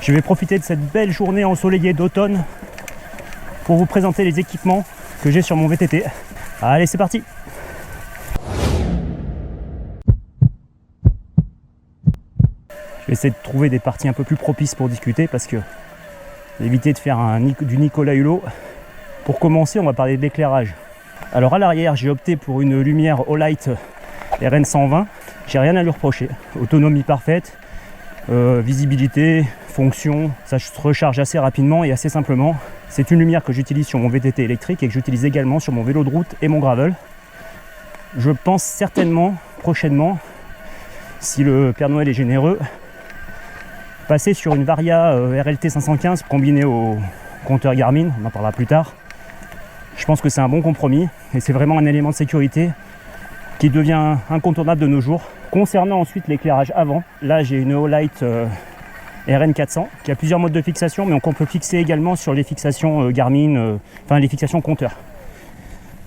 Je vais profiter de cette belle journée ensoleillée d'automne pour vous présenter les équipements que j'ai sur mon VTT. Allez, c'est parti! Je vais essayer de trouver des parties un peu plus propices pour discuter parce que éviter de faire du Nicolas Hulot. Pour commencer, on va parler de l'éclairage. Alors à l'arrière, j'ai opté pour une lumière Olight RN120. J'ai rien à lui reprocher. Autonomie parfaite, visibilité, fonction, ça se recharge assez rapidement et assez simplement. C'est une lumière que j'utilise sur mon VTT électrique et que j'utilise également sur mon vélo de route et mon gravel. Je pense certainement, prochainement, si le Père Noël est généreux, passer sur une Varia RLT 515 combinée au compteur Garmin, on en parlera plus tard. Je pense que c'est un bon compromis et c'est vraiment un élément de sécurité qui devient incontournable de nos jours. Concernant ensuite l'éclairage avant, là j'ai une Olight RN400 qui a plusieurs modes de fixation, mais qu'on peut fixer également sur les fixations Garmin, enfin les fixations compteur,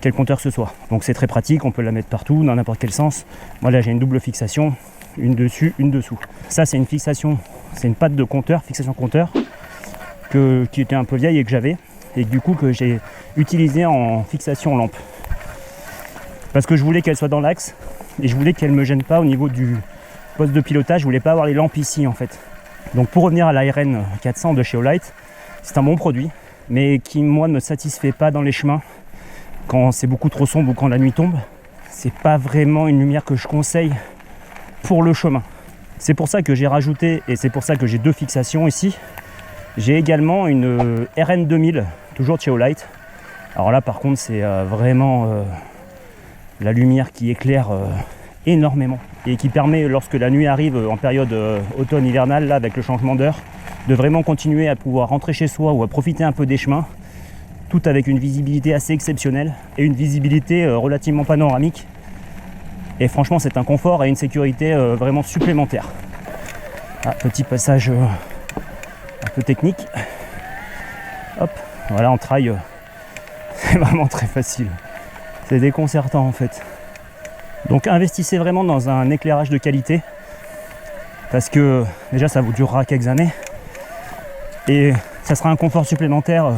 quel compteur que ce soit. Donc c'est très pratique, on peut la mettre partout, dans n'importe quel sens. Moi là j'ai une double fixation, une dessus, une dessous. Ça c'est une fixation, c'est une patte de compteur, fixation compteur, qui était un peu vieille et que j'avais, et du coup que j'ai utilisé en fixation lampe. Parce que je voulais qu'elle soit dans l'axe, et je voulais qu'elle ne me gêne pas au niveau du poste de pilotage, je voulais pas avoir les lampes ici en fait. Donc pour revenir à la RN400 de chez Olight, c'est un bon produit, mais qui moi ne me satisfait pas dans les chemins, quand c'est beaucoup trop sombre ou quand la nuit tombe. C'est pas vraiment une lumière que je conseille pour le chemin. C'est pour ça que j'ai rajouté, et c'est pour ça que j'ai deux fixations ici. J'ai également une RN2000, toujours de chez Olight. Alors là par contre c'est vraiment la lumière qui éclaire énormément et qui permet, lorsque la nuit arrive en période automne-hivernale, là avec le changement d'heure, de vraiment continuer à pouvoir rentrer chez soi ou à profiter un peu des chemins, tout avec une visibilité assez exceptionnelle et une visibilité relativement panoramique. Et franchement c'est un confort et une sécurité vraiment supplémentaire. Ah, petit passage un peu technique. Hop, voilà, en trail, c'est vraiment très facile. C'est déconcertant en fait. Donc investissez vraiment dans un éclairage de qualité parce que déjà ça vous durera quelques années et ça sera un confort supplémentaire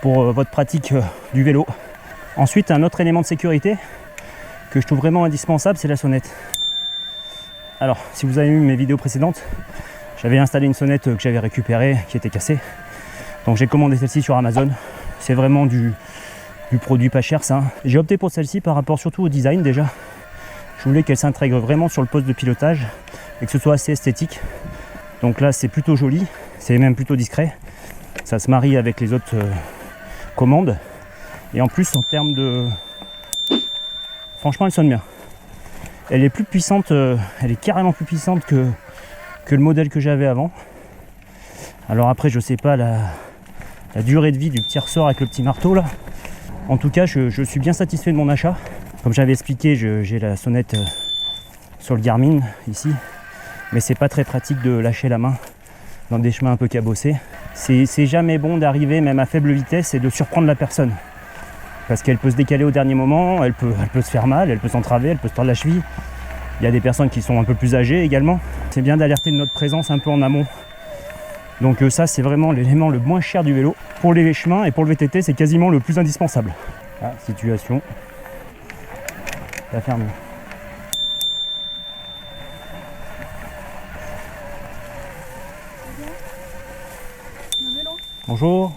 pour votre pratique du vélo. Ensuite, un autre élément de sécurité que je trouve vraiment indispensable, c'est la sonnette. Alors si vous avez vu mes vidéos précédentes, j'avais installé une sonnette que j'avais récupérée qui était cassée, donc j'ai commandé celle-ci sur Amazon. C'est vraiment du produit pas cher ça. J'ai opté pour celle-ci par rapport surtout au design déjà. Je voulais qu'elle s'intègre vraiment sur le poste de pilotage et que ce soit assez esthétique. Donc là c'est plutôt joli, c'est même plutôt discret. Ça se marie avec les autres commandes. Et en plus en termes de... Franchement elle sonne bien. Elle est plus puissante, elle est carrément plus puissante que le modèle que j'avais avant. Alors après je sais pas la durée de vie du petit ressort avec le petit marteau là. En tout cas je suis bien satisfait de mon achat. Comme j'avais expliqué, j'ai la sonnette sur le Garmin ici, mais c'est pas très pratique de lâcher la main dans des chemins un peu cabossés. C'est jamais bon d'arriver même à faible vitesse et de surprendre la personne, parce qu'elle peut se décaler au dernier moment, elle peut se faire mal, elle peut s'entraver, elle peut se tordre la cheville. Il y a des personnes qui sont un peu plus âgées également. C'est bien d'alerter de notre présence un peu en amont. Donc ça c'est vraiment l'élément le moins cher du vélo. Pour les chemins et pour le VTT c'est quasiment le plus indispensable. Ah, situation. La ferme. Bonjour.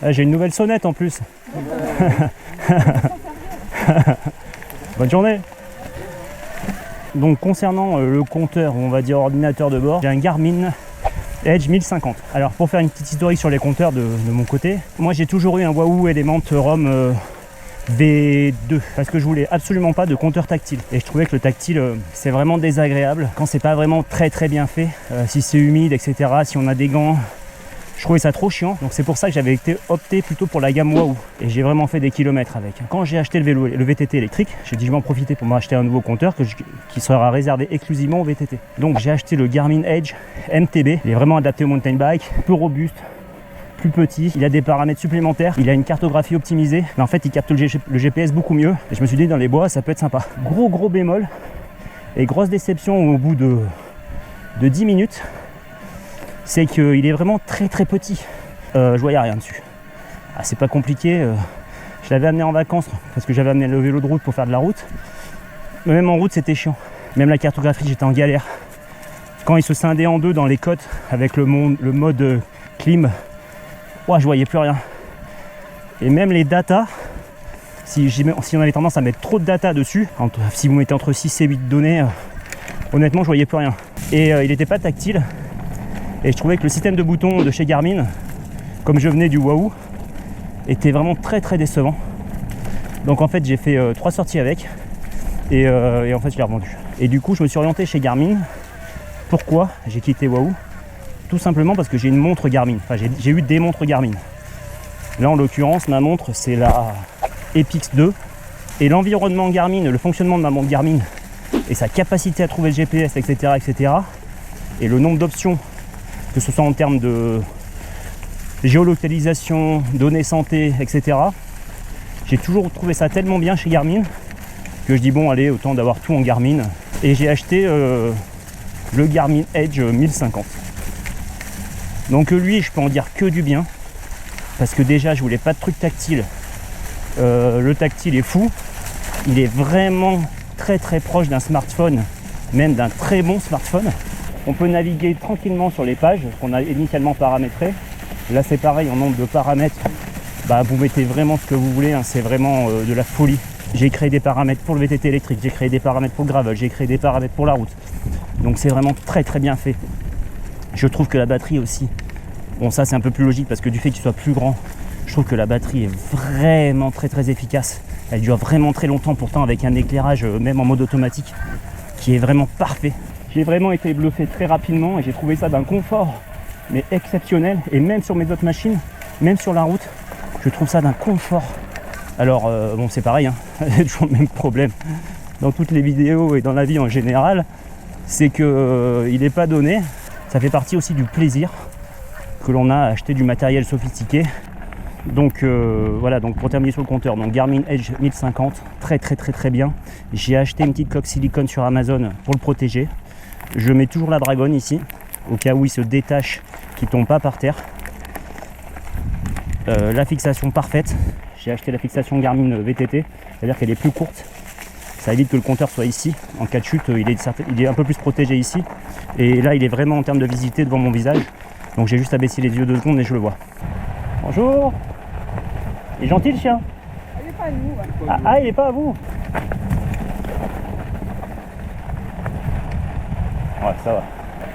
Ah, j'ai une nouvelle sonnette en plus. Bonne journée. Donc concernant le compteur, on va dire ordinateur de bord, j'ai un Garmin Edge 1050. Alors pour faire une petite historique sur les compteurs de mon côté, moi j'ai toujours eu un Wahoo Element ROM V2 parce que je voulais absolument pas de compteur tactile et je trouvais que le tactile c'est vraiment désagréable quand c'est pas vraiment très bien fait, si c'est humide etc, si on a des gants, je trouvais ça trop chiant. Donc c'est pour ça que j'avais opté plutôt pour la gamme Wahoo et j'ai vraiment fait des kilomètres avec. Quand j'ai acheté le VTT électrique, j'ai dit je vais en profiter pour m'acheter un nouveau compteur qui sera réservé exclusivement au VTT. Donc j'ai acheté le Garmin Edge MTB, il est vraiment adapté au mountain bike, peu robuste, plus petit, il a des paramètres supplémentaires, il a une cartographie optimisée, mais en fait il capte le GPS beaucoup mieux et je me suis dit dans les bois ça peut être sympa. Gros bémol et grosse déception au bout de 10 minutes, c'est qu'il est vraiment très très petit. Je voyais rien dessus. Ah, c'est pas compliqué. Je l'avais amené en vacances parce que j'avais amené le vélo de route pour faire de la route. Mais même en route, c'était chiant. Même la cartographie, j'étais en galère. Quand il se scindait en deux dans les côtes avec le mode clim, ouais, je voyais plus rien. Et même les datas, si on avait tendance à mettre trop de data dessus, si vous mettez entre 6 et 8 données, honnêtement, je voyais plus rien. Et il n'était pas tactile. Et je trouvais que le système de boutons de chez Garmin, comme je venais du Wahoo, était vraiment très très décevant. Donc en fait, j'ai fait 3 sorties avec. Et en fait, je l'ai revendu. Et du coup, je me suis orienté chez Garmin. Pourquoi j'ai quitté Wahoo? Tout simplement parce que j'ai une montre Garmin. Enfin, j'ai eu des montres Garmin. Là, en l'occurrence, ma montre, c'est la Epix 2. Et l'environnement Garmin, le fonctionnement de ma montre Garmin, et sa capacité à trouver le GPS, etc., etc., et le nombre d'options, que ce soit en termes de géolocalisation, données santé, etc., j'ai toujours trouvé ça tellement bien chez Garmin que je dis bon, allez, autant d'avoir tout en Garmin. Et j'ai acheté le Garmin Edge 1050. Donc lui, je peux en dire que du bien. Parce que déjà, je voulais pas de truc tactile. Le tactile est fou. Il est vraiment très très proche d'un smartphone, même d'un très bon smartphone. On peut naviguer tranquillement sur les pages qu'on a initialement paramétrées. Là, c'est pareil, en nombre de paramètres. Bah, vous mettez vraiment ce que vous voulez, hein, c'est vraiment de la folie. J'ai créé des paramètres pour le VTT électrique, j'ai créé des paramètres pour le gravel, j'ai créé des paramètres pour la route. Donc c'est vraiment très très bien fait. Je trouve que la batterie aussi, bon ça c'est un peu plus logique parce que du fait qu'il soit plus grand, je trouve que la batterie est vraiment très très efficace. Elle dure vraiment très longtemps, pourtant avec un éclairage même en mode automatique qui est vraiment parfait. J'ai vraiment été bluffé très rapidement et j'ai trouvé ça d'un confort mais exceptionnel. Et même sur mes autres machines, même sur la route, je trouve ça d'un confort. Alors bon, c'est pareil, hein. Toujours le même problème dans toutes les vidéos et dans la vie en général, c'est que il n'est pas donné. Ça fait partie aussi du plaisir que l'on a à acheter du matériel sophistiqué. Donc voilà, donc pour terminer sur le compteur, donc Garmin Edge 1050, très très très très bien. J'ai acheté une petite coque silicone sur Amazon pour le protéger. Je mets toujours la dragonne ici, au cas où il se détache, qu'il ne tombe pas par terre. La fixation parfaite. J'ai acheté la fixation Garmin VTT, c'est-à-dire qu'elle est plus courte. Ça évite que le compteur soit ici. En cas de chute, il est un peu plus protégé ici. Et là, il est vraiment en termes de visibilité devant mon visage. Donc j'ai juste à baisser les yeux 2 secondes et je le vois. Bonjour. Il est gentil le chien. Il n'est pas à nous. Ah, il n'est pas à vous. Ouais, ça va.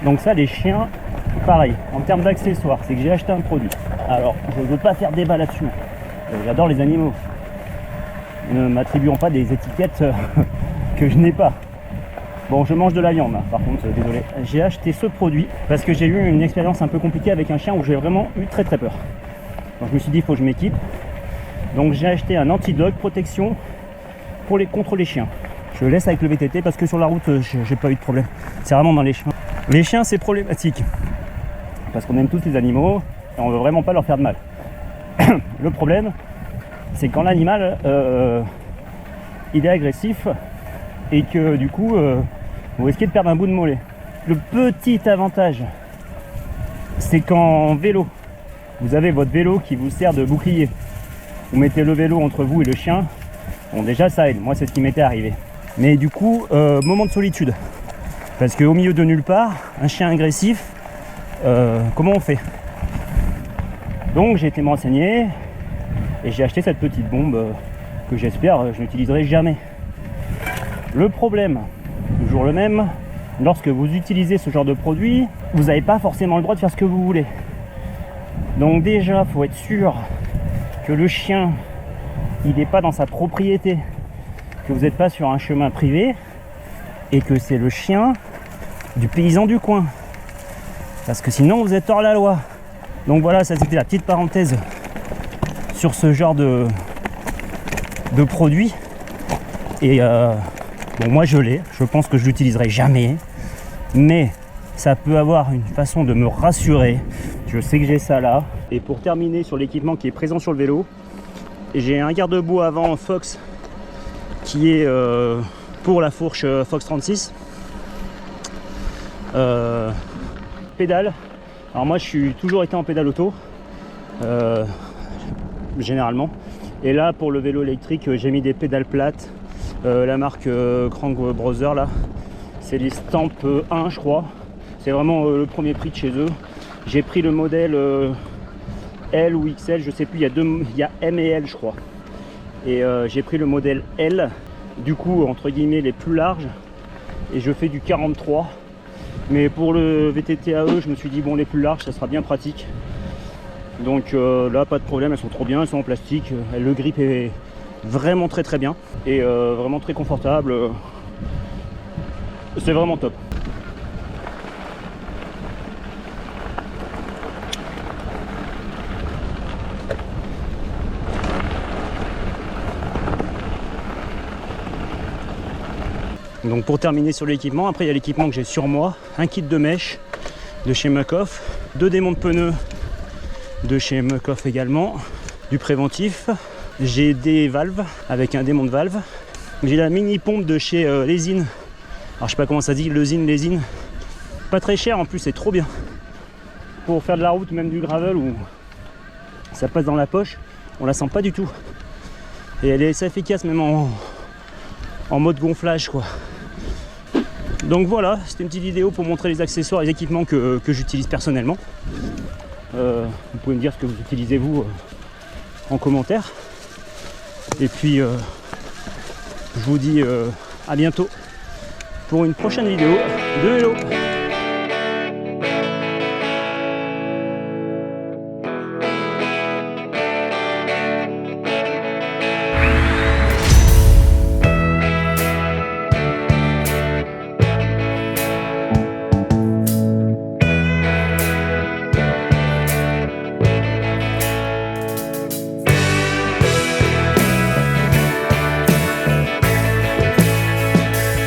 Donc ça, les chiens, pareil. En termes d'accessoires, c'est que j'ai acheté un produit. Alors, je ne veux pas faire débat là-dessus. J'adore les animaux. Ne m'attribuons pas des étiquettes que je n'ai pas. Bon, je mange de la viande, par contre, désolé. J'ai acheté ce produit parce que j'ai eu une expérience un peu compliquée avec un chien où j'ai vraiment eu très très peur. Donc je me suis dit, il faut que je m'équipe. Donc j'ai acheté un anti-dog protection contre les chiens. Je le laisse avec le VTT parce que sur la route, j'ai pas eu de problème. C'est vraiment dans les chiens. Les chiens, c'est problématique. Parce qu'on aime tous les animaux et on veut vraiment pas leur faire de mal. Le problème, c'est quand l'animal il est agressif et que du coup vous risquez de perdre un bout de mollet. Le petit avantage, c'est qu'en vélo, vous avez votre vélo qui vous sert de bouclier. Vous mettez le vélo entre vous et le chien. Bon, déjà ça aide, moi c'est ce qui m'était arrivé. Mais du coup, moment de solitude. Parce qu'au milieu de nulle part, un chien agressif, comment on fait? Donc j'ai été me renseigner et j'ai acheté cette petite bombe que j'espère je n'utiliserai jamais. Le problème, toujours le même, lorsque vous utilisez ce genre de produit, vous n'avez pas forcément le droit de faire ce que vous voulez. Donc déjà, il faut être sûr que le chien, il n'est pas dans sa propriété, que vous n'êtes pas sur un chemin privé et que c'est le chien du paysan du coin. Parce que sinon, vous êtes hors la loi. Donc voilà, ça c'était la petite parenthèse sur ce genre de produit. Et bon, moi je l'ai, je pense que je l'utiliserai jamais, mais ça peut avoir une façon de me rassurer. Je sais que j'ai ça là. Et pour terminer sur l'équipement qui est présent sur le vélo, j'ai un garde-boue avant Fox qui est pour la fourche Fox 36. Pédale Alors moi je suis toujours été en pédale auto, généralement. Et là pour le vélo électrique j'ai mis des pédales plates, la marque Crank Brothers là. C'est les Stamp 1 je crois. C'est vraiment le premier prix de chez eux. J'ai pris le modèle L ou XL, je sais plus, il y a M et L je crois. Et j'ai pris le modèle L, du coup entre guillemets les plus larges. Et je fais du 43. Mais pour le VTT-AE, je me suis dit bon les plus larges ça sera bien pratique. Donc là pas de problème, elles sont trop bien, elles sont en plastique. Le grip est vraiment très bien. Et vraiment très confortable. C'est vraiment top. Donc pour terminer sur l'équipement, après il y a l'équipement que j'ai sur moi, un kit de mèche de chez Muc-Off, 2 démons de pneus de chez Muc-Off également, du préventif, j'ai des valves avec un démon de valve, j'ai la mini pompe de chez Lesin, alors je sais pas comment ça dit, Lesin, pas très cher en plus, c'est trop bien pour faire de la route, même du gravel où ça passe dans la poche, on la sent pas du tout et elle est assez efficace même en mode gonflage quoi. Donc voilà, c'était une petite vidéo pour montrer les accessoires et les équipements que j'utilise personnellement. Vous pouvez me dire ce que vous utilisez vous en commentaire. Et puis je vous dis à bientôt pour une prochaine vidéo de vélo.